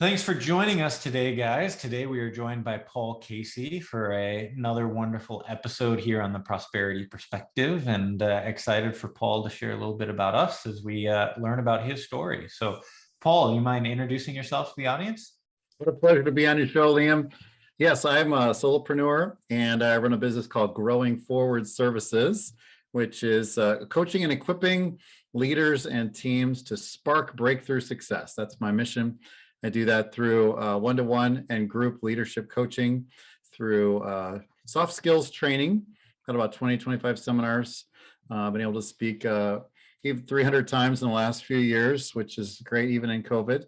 Thanks for joining us today, guys. Today we are joined by Paul Casey for another wonderful episode here on the Prosperity Perspective, and excited for Paul to share a little bit about us as we learn about his story. So, Paul, you mind introducing yourself to the audience? What a pleasure to be on your show, Liam. Yes, I'm a solopreneur and I run a business called Growing Forward Services, which is coaching and equipping leaders and teams to spark breakthrough success. That's my mission. I do that through one-to-one and group leadership coaching, through soft skills training. Got about 20, 25 seminars. Been able to speak even 300 times in the last few years, which is great even in COVID,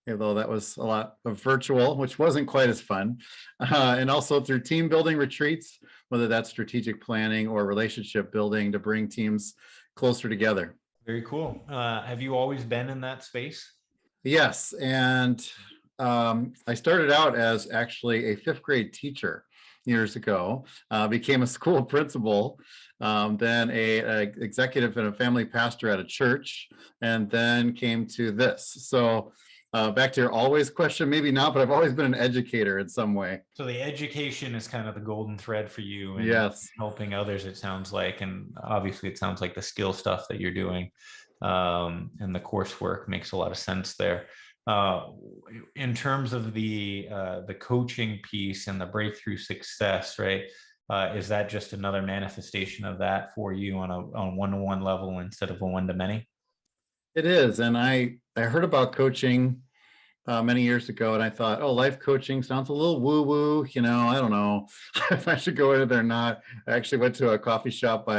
although that was a lot of virtual, which wasn't quite as fun. And also through team building retreats, whether that's strategic planning or relationship building to bring teams closer together. Very cool. Have you always been in that space? Yes, and I started out as actually a fifth grade teacher years ago, became a school principal, then a executive and a family pastor at a church, and then came to this. So back to your always question, maybe not, but I've always been an educator in some way. So the education is kind of the golden thread for you, and Yes. helping others, it sounds like, and obviously it sounds like the skill stuff that you're doing and the coursework makes a lot of sense there. In terms of the coaching piece and the breakthrough success, right? Is that just another manifestation of that for you on a one-to-one level instead of a one-to-many? It is, and I heard about coaching many years ago, and I thought, oh, life coaching sounds a little woo-woo. I don't know if I should go into there or not. I actually went to a coffee shop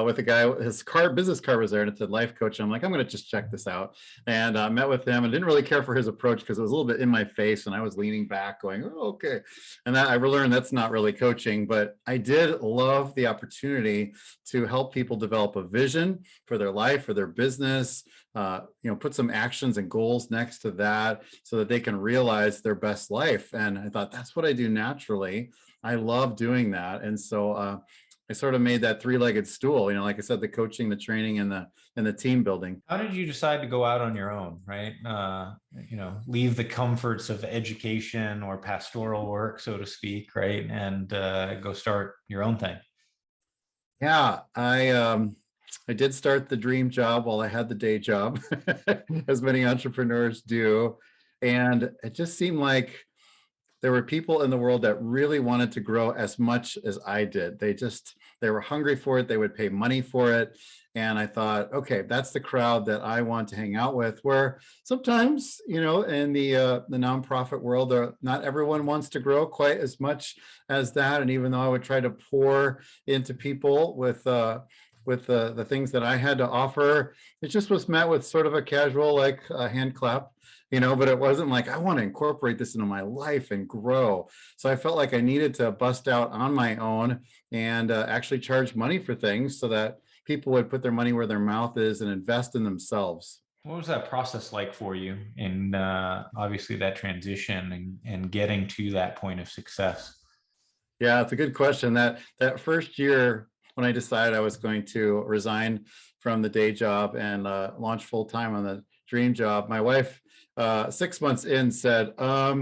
with a guy. His business card was there, and it said life coach. I'm like, I'm going to just check this out, and met with him, and didn't really care for his approach because it was a little bit in my face, and I was leaning back, going, oh, okay. And that I learned that's not really coaching, but I did love the opportunity to help people develop a vision for their life, for their business. Put some actions and goals next to that so that they can realize their best life. And I thought that's what I do naturally. I love doing that. And so I sort of made that three-legged stool, like I said, the coaching, the training, and the team building. How did you decide to go out on your own, right? Leave the comforts of education or pastoral work, so to speak, right? And go start your own thing. Yeah, I did start the dream job while I had the day job, as many entrepreneurs do. And it just seemed like there were people in the world that really wanted to grow as much as I did. They were hungry for it. They would pay money for it. And I thought, okay, that's the crowd that I want to hang out with. Where sometimes, in the nonprofit world, not everyone wants to grow quite as much as that. And even though I would try to pour into people with the things that I had to offer, it just was met with sort of a casual, like hand clap, but it wasn't like, I want to incorporate this into my life and grow. So I felt like I needed to bust out on my own and actually charge money for things so that people would put their money where their mouth is and invest in themselves. What was that process like for you in obviously that transition and getting to that point of success? Yeah, it's a good question. That first year when I decided I was going to resign from the day job and launch full time on the dream job, my wife, 6 months in, said, I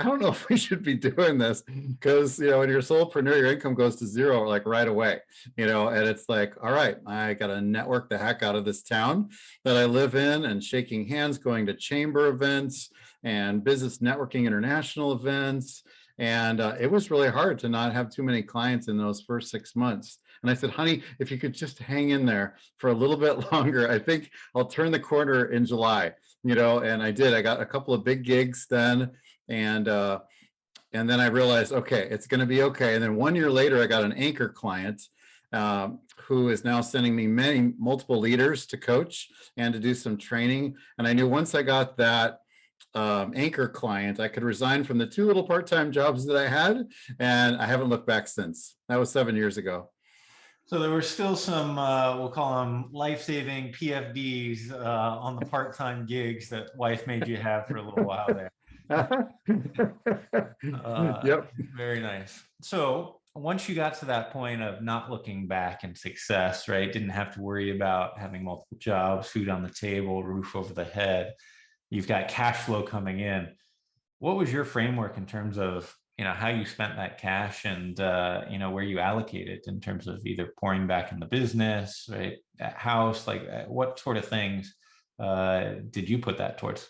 don't know if we should be doing this because, when you're a solopreneur, your income goes to zero like right away, and it's like, all right, I got to network the heck out of this town that I live in and shaking hands, going to chamber events and business networking international events. And it was really hard to not have too many clients in those first 6 months. And I said, honey, if you could just hang in there for a little bit longer, I think I'll turn the corner in July, and I did. I got a couple of big gigs then. And then I realized, okay, it's going to be okay. And then 1 year later, I got an anchor client who is now sending me multiple leaders to coach and to do some training. And I knew once I got that anchor client, I could resign from the 2 little part-time jobs that I had, and I haven't looked back since. That was 7 years ago. So there were still some, we'll call them life-saving PFDs on the part-time gigs that wife made you have for a little while there. Yep. Very nice. So once you got to that point of not looking back and success, right? Didn't have to worry about having multiple jobs, food on the table, roof over the head. You've got cash flow coming in. What was your framework in terms of, how you spent that cash and, where you allocated in terms of either pouring back in the business, right? House, like what sort of things did you put that towards?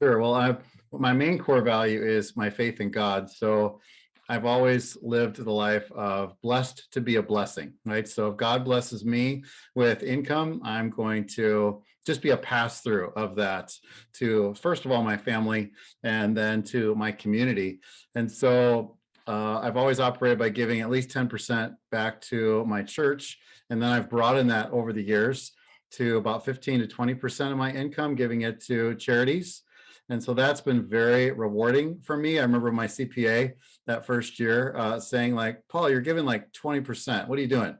Sure. Well, my main core value is my faith in God. So I've always lived the life of blessed to be a blessing, right? So if God blesses me with income, I'm going to just be a pass through of that to, first of all, my family, and then to my community. And so I've always operated by giving at least 10% back to my church. And then I've broadened that over the years to about 15 to 20% of my income, giving it to charities. And so that's been very rewarding for me. I remember my CPA that first year saying like, Paul, you're giving like 20%. What are you doing?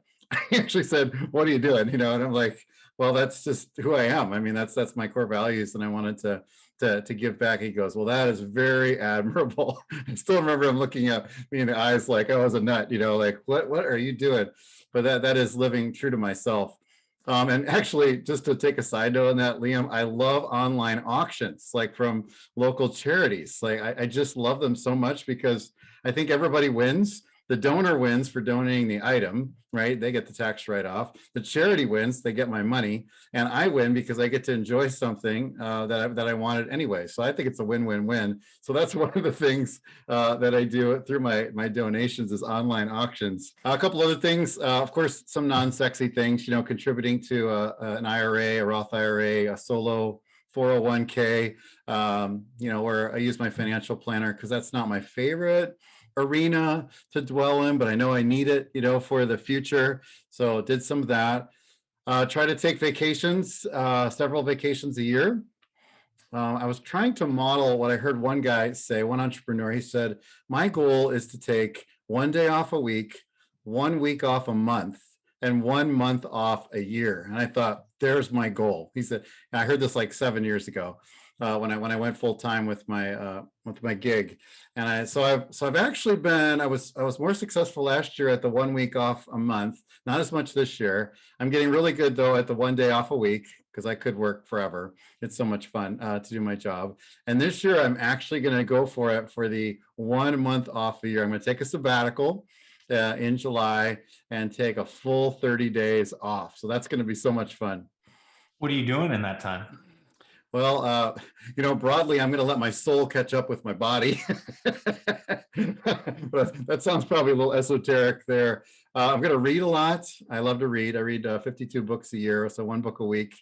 He actually said, what are you doing? And I'm like, well, that's just who I am. I mean, that's my core values. And I wanted to give back. He goes, well, that is very admirable. I still remember him looking at me in the eyes like I was a nut, like, what are you doing? But that is living true to myself. And actually, just to take a side note on that, Liam, I love online auctions, like from local charities. Like I just love them so much because I think everybody wins. The donor wins for donating the item, right? They get the tax write-off. The charity wins, they get my money, and I win because I get to enjoy something that I wanted anyway. So I think it's a win-win-win. So that's one of the things that I do through my donations is online auctions. A couple other things, of course, some non-sexy things, contributing to an IRA, a Roth IRA, a solo 401k, where I use my financial planner because that's not my favorite arena to dwell in, but I know I need it, for the future. So did some of that. Try to take vacations, several vacations a year. I was trying to model what I heard one guy say, one entrepreneur. He said, my goal is to take 1 day off a week, 1 week off a month, and 1 month off a year. And I thought, there's my goal. He said, I heard this like 7 years ago. When I went full time with my gig, and I've actually been I was more successful last year at the 1 week off a month, not as much this year. I'm getting really good though at the 1 day off a week because I could work forever. It's so much fun to do my job. And this year I'm actually going to go for it for the 1 month off a year. I'm going to take a sabbatical in July and take a full 30 days off. So that's going to be so much fun. What are you doing in that time? Well, broadly, I'm going to let my soul catch up with my body. But that sounds probably a little esoteric there. I'm going to read a lot. I love to read. I read 52 books a year, so 1 book a week.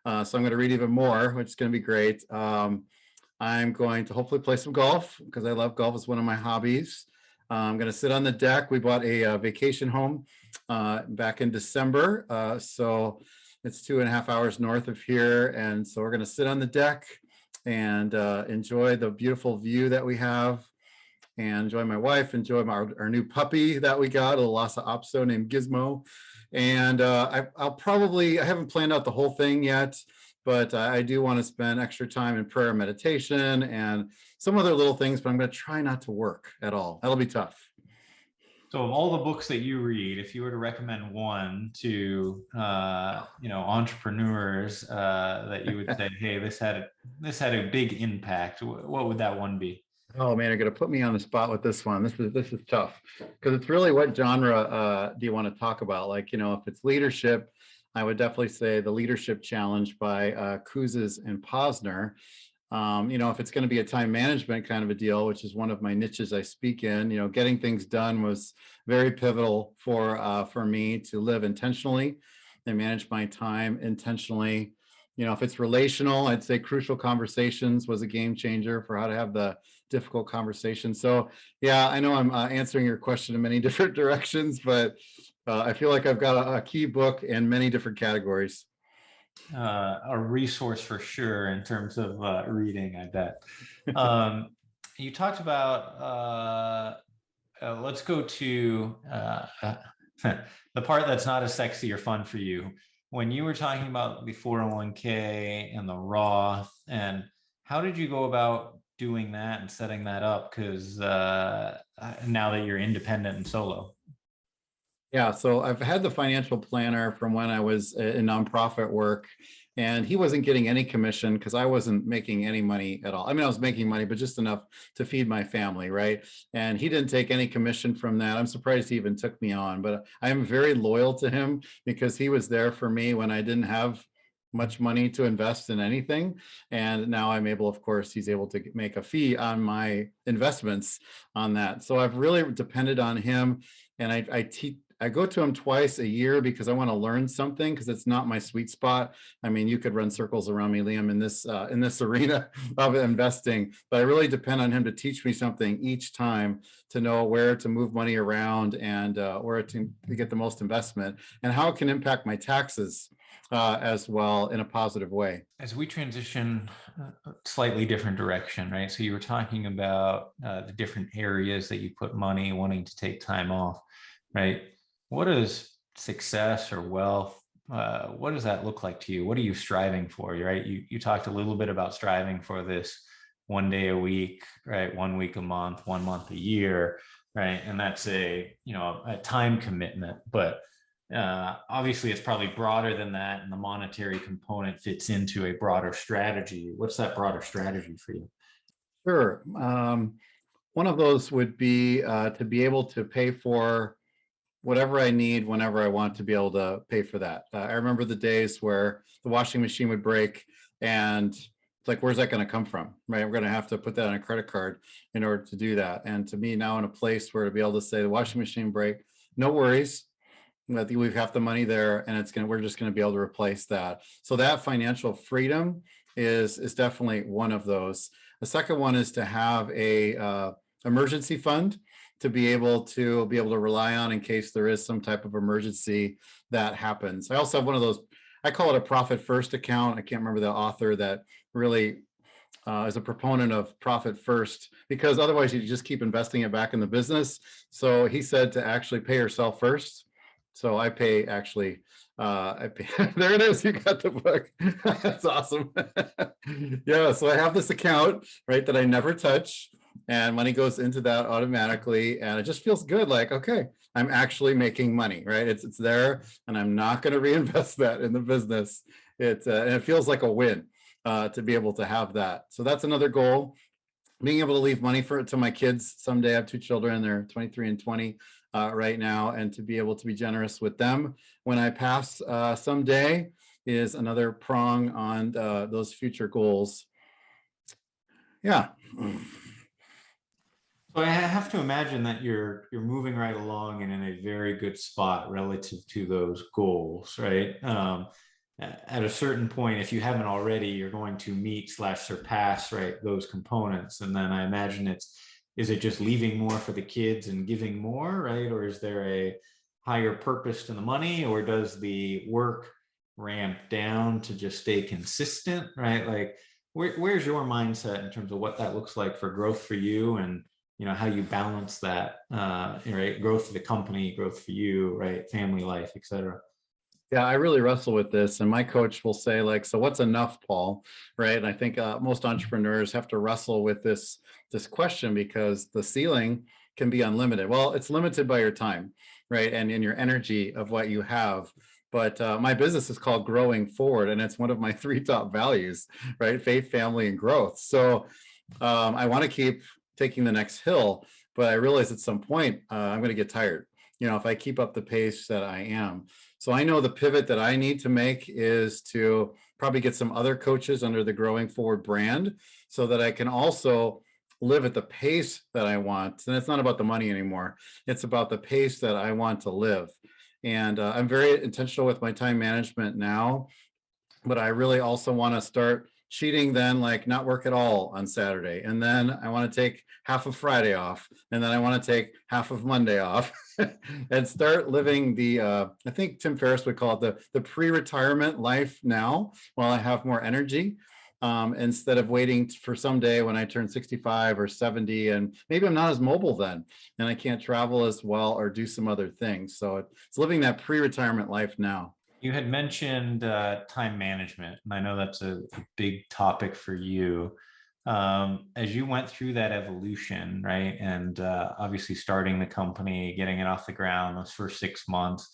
So I'm going to read even more, which is going to be great. I'm going to hopefully play some golf because I love golf. It's one of my hobbies. I'm going to sit on the deck. We bought a vacation home back in December. So it's 2.5 hours north of here. And so we're going to sit on the deck and enjoy the beautiful view that we have and enjoy my wife, enjoy our new puppy that we got, a Lhasa Apso named Gizmo. And I haven't planned out the whole thing yet, but I do want to spend extra time in prayer and meditation and some other little things, but I'm going to try not to work at all. That'll be tough. So of all the books that you read, if you were to recommend one to entrepreneurs that you would say, hey, this had a big impact, what would that one be? Oh man, you're gonna put me on the spot with this one. This is tough because it's really what genre do you want to talk about? Like, if it's leadership, I would definitely say The Leadership Challenge by Kouzes and Posner. If it's going to be a time management kind of a deal, which is one of my niches I speak in, getting things done was very pivotal for me to live intentionally and manage my time intentionally. If it's relational, I'd say Crucial Conversations was a game changer for how to have the difficult conversation. So yeah, I know I'm answering your question in many different directions, but I feel like I've got a key book in many different categories. A resource for sure in terms of reading, I bet. You talked about, let's go to the part that's not as sexy or fun for you. When you were talking about the 401k and the Roth, and how did you go about doing that and setting that up? Because now that you're independent and solo. Yeah, so I've had the financial planner from when I was in nonprofit work, and he wasn't getting any commission because I wasn't making any money at all. I mean, I was making money, but just enough to feed my family, right? And he didn't take any commission from that. I'm surprised he even took me on, but I am very loyal to him because he was there for me when I didn't have much money to invest in anything. And now I'm able, of course, he's able to make a fee on my investments on that. So I've really depended on him. And I go to him twice a year because I want to learn something, because it's not my sweet spot. I mean, you could run circles around me, Liam, in this arena of investing, but I really depend on him to teach me something each time, to know where to move money around and where to get the most investment and how it can impact my taxes as well in a positive way. As we transition a slightly different direction, right? So you were talking about the different areas that you put money, wanting to take time off, right? What does success or wealth, what does that look like to you? What are you striving for, right? You talked a little bit about striving for this 1 day a week, right? 1 week a month, 1 month a year, right? And that's a time commitment, but obviously it's probably broader than that, and the monetary component fits into a broader strategy. What's that broader strategy for you? Sure. One of those would be to be able to pay for whatever I need whenever I want, to be able to pay for that. I remember the days where the washing machine would break, and it's like, where's that going to come from, right? We're going to have to put that on a credit card in order to do that. And to me now, in a place where to be able to say the washing machine break, no worries, I think we've got the money there, and we're just going to be able to replace that. So that financial freedom is definitely one of those. The second one is to have a emergency fund to be able to rely on in case there is some type of emergency that happens. I also have one of those, I call it a profit first account. I can't remember the author that really is a proponent of profit first, because otherwise you just keep investing it back in the business. So he said to actually pay yourself first. So I pay actually, there it is. You got the book. That's awesome. Yeah. So I have this account, right, that I never touch, and money goes into that automatically. And it just feels good. Like, okay, I'm actually making money, right? It's there, and I'm not going to reinvest that in the business. And it feels like a win to be able to have that. So that's another goal. Being able to leave money to my kids someday. I have 2 children. They're 23 and 20 right now, and to be able to be generous with them when I pass someday is another prong on those future goals. Yeah. So I have to imagine that you're moving right along and in a very good spot relative to those goals, right? At a certain point, if you haven't already, you're going to meet/surpass, right, those components. And then I imagine is it just leaving more for the kids and giving more, right? Or is there a higher purpose to the money, or does the work ramp down to just stay consistent, right? Like, where's your mindset in terms of what that looks like for growth for you, and how you balance that, right? Growth for the company, growth for you, right? Family life, et cetera. Yeah, I really wrestle with this, and my coach will say, like, so what's enough, Paul? Right? And I think most entrepreneurs have to wrestle with this question, because the ceiling can be unlimited. Well, it's limited by your time, right, and in your energy of what you have. But my business is called Growing Forward, and it's one of my 3 top values, right? Faith, family, and growth. So I want to keep taking the next hill, but I realize at some point I'm going to get tired, if I keep up the pace that I am. So I know the pivot that I need to make is to probably get some other coaches under the Growing Forward brand, so that I can also live at the pace that I want. And it's not about the money anymore. It's about the pace that I want to live. And I'm very intentional with my time management now, but I really also want to start cheating, then, like not work at all on Saturday. And then I want to take half of Friday off. And then I want to take half of Monday off and start living I think Tim Ferriss would call it the pre-retirement life now, while I have more energy, instead of waiting for someday when I turn 65 or 70, and maybe I'm not as mobile then, and I can't travel as well or do some other things. So it's living that pre-retirement life now. You had mentioned time management, and I know that's a big topic for you. As you went through that evolution, right, and obviously starting the company, getting it off the ground those first 6 months,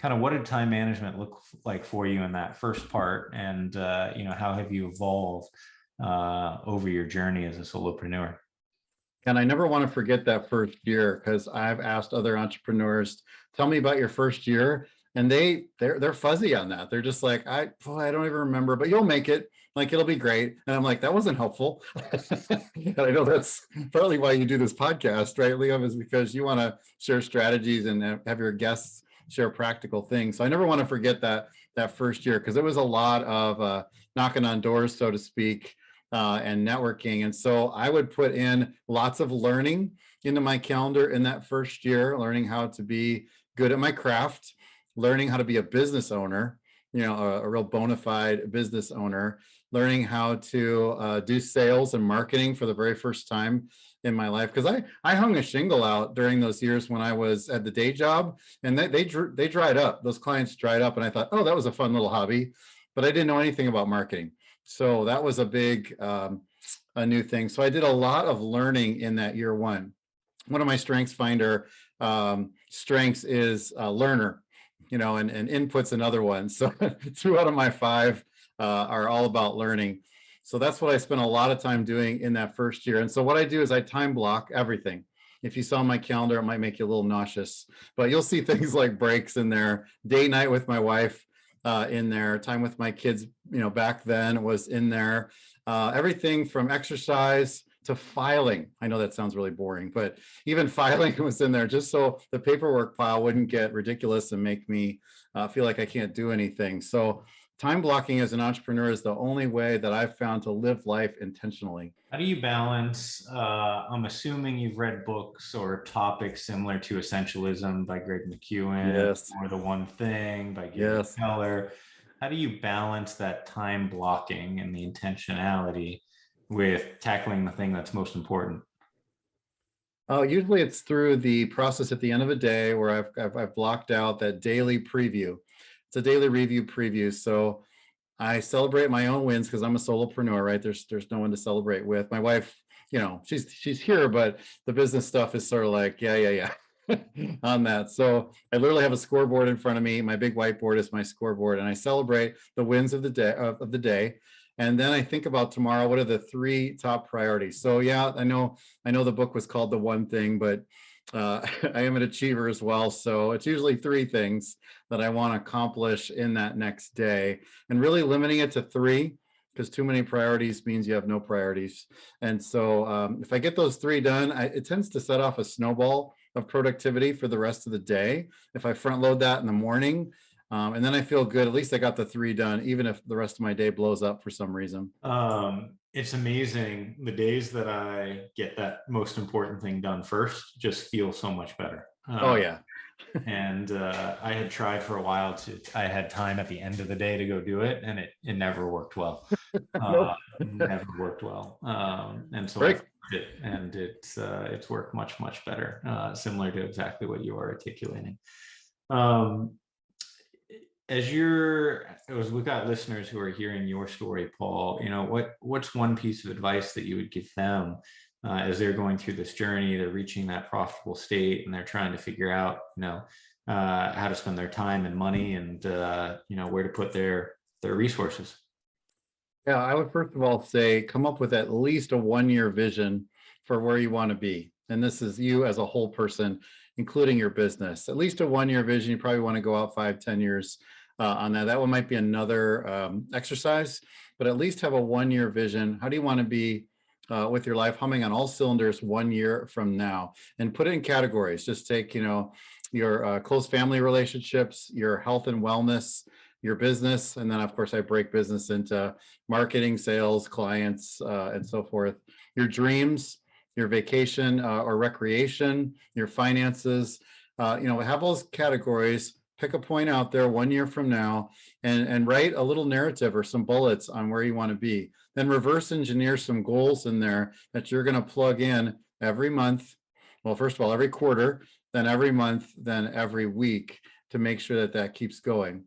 kind of what did time management look like for you in that first part? And, how have you evolved over your journey as a solopreneur? And I never want to forget that first year, because I've asked other entrepreneurs, tell me about your first year. And they're fuzzy on that. They're just like, I don't even remember, but you'll make it. Like, it'll be great. And I'm like, that wasn't helpful. And I know that's partly why you do this podcast, right, Liam, is because you want to share strategies and have your guests share practical things. So I never want to forget that first year, because it was a lot of knocking on doors, so to speak, and networking. And so I would put in lots of learning into my calendar in that first year, learning how to be good at my craft, learning how to be a business owner, a real bona fide business owner, learning how to do sales and marketing for the very first time in my life. Because I hung a shingle out during those years when I was at the day job, and they dried up. Those clients dried up, and I thought, oh, that was a fun little hobby, but I didn't know anything about marketing. So that was a big, a new thing. So I did a lot of learning in that year one. One of my strengths finder strengths is learner, and input's another one. So 2 out of my 5 are all about learning. So that's what I spent a lot of time doing in that first year. And so what I do is I time block everything. If you saw my calendar, it might make you a little nauseous, but you'll see things like breaks in there, day night with my wife in there, time with my kids, back then was in there, everything from exercise to filing. I know that sounds really boring, but even filing was in there just so the paperwork pile wouldn't get ridiculous and make me feel like I can't do anything. So time blocking as an entrepreneur is the only way that I've found to live life intentionally. How do you balance? I'm assuming you've read books or topics similar to Essentialism by Greg McKeown, Yes. or The One Thing by Gary Yes. Keller. How do you balance that time blocking and the intentionality with tackling the thing that's most important? Usually it's through the process at the end of a day where I've blocked out that daily preview. It's a daily review preview. So I celebrate my own wins because I'm a solopreneur, right? There's no one to celebrate with. My wife, she's here, but the business stuff is sort of like, yeah. on that. So I literally have a scoreboard in front of me. My big whiteboard is my scoreboard, and I celebrate the wins of the day. And then I think about tomorrow. What are the 3 top priorities? So yeah, I know the book was called The One Thing, but I am an achiever as well. So it's usually 3 things that I want to accomplish in that next day, and really limiting it to 3, because too many priorities means you have no priorities. And so if I get those 3 done, it tends to set off a snowball of productivity for the rest of the day. If I front load that in the morning, and then I feel good, at least I got the 3 done, even if the rest of my day blows up for some reason. It's amazing. The days that I get that most important thing done first just feel so much better. Oh yeah. And I had tried for a while I had time at the end of the day to go do it, and it never worked well. Nope. Never worked well. And so Right. it's worked much better, similar to exactly what you are articulating. As we've got listeners who are hearing your story, Paul, what's one piece of advice that you would give them as they're going through this journey, they're reaching that profitable state, and they're trying to figure out, how to spend their time and money, and where to put their resources? Yeah, I would first of all say come up with at least a 1-year vision for where you want to be. And this is you as a whole person, including your business. At least a 1-year vision. You probably want to go out 5-10 years on that. That one might be another exercise, but at least have a 1-year vision. How do you want to be with your life humming on all cylinders 1 year from now? And put it in categories. Just take, your close family relationships, your health and wellness, your business. And then of course I break business into marketing, sales, clients, and so forth. Your dreams, your vacation or recreation, your finances, have those categories. Pick a point out there 1 year from now, and write a little narrative or some bullets on where you want to be. Then reverse engineer some goals in there that you're going to plug in every month. Well, first of all, every quarter, then every month, then every week, to make sure that keeps going.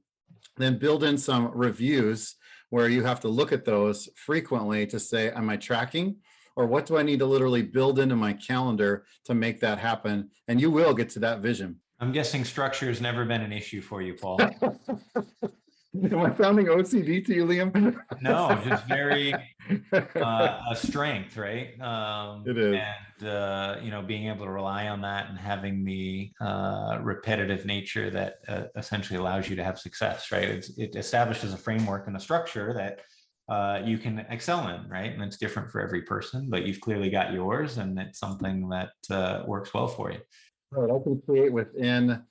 Then build in some reviews where you have to look at those frequently to say, am I tracking? Or what do I need to literally build into my calendar to make that happen? And you will get to that vision. I'm guessing structure has never been an issue for you, Paul. Am I sounding OCD to you, Liam? No, just very a strength, right? It is. And being able to rely on that and having the repetitive nature that essentially allows you to have success, right? It establishes a framework and a structure that you can excel in, right? And it's different for every person, but you've clearly got yours, and it's something that works well for you. Right, I can create within,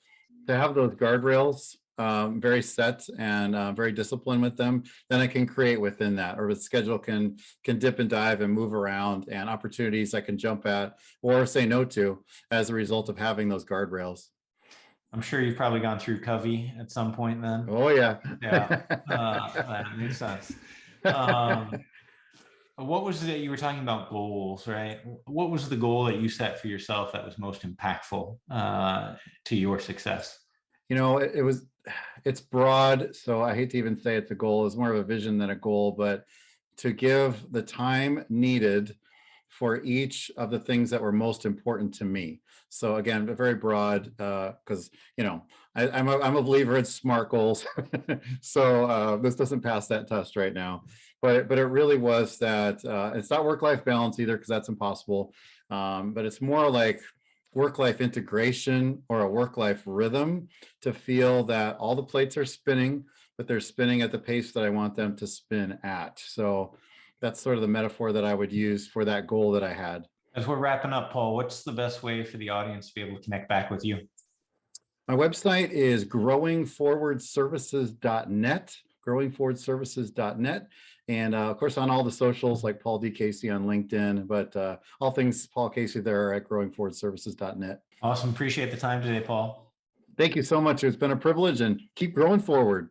to have those guardrails very set and very disciplined with them, then I can create within that, or the schedule can dip and dive and move around, and opportunities I can jump at or say no to as a result of having those guardrails. I'm sure you've probably gone through Covey at some point then. Oh yeah. Yeah, that makes sense. What was it you were talking about goals, right? What was the goal that you set for yourself that was most impactful to your success? It's broad, so I hate to even say it's a goal. It's more of a vision than a goal, but to give the time needed for each of the things that were most important to me. So again, very broad, because I'm a believer in SMART goals. So this doesn't pass that test right now, but it really was that it's not work-life balance either, because that's impossible. But it's more like work-life integration or a work-life rhythm, to feel that all the plates are spinning, but they're spinning at the pace that I want them to spin at. So that's sort of the metaphor that I would use for that goal that I had. As we're wrapping up, Paul, what's the best way for the audience to be able to connect back with you? My website is growingforwardservices.net, growingforwardservices.net. And of course, on all the socials, like Paul D. Casey on LinkedIn, but all things Paul Casey there at growingforwardservices.net. Awesome. Appreciate the time today, Paul. Thank you so much. It's been a privilege, and keep growing forward.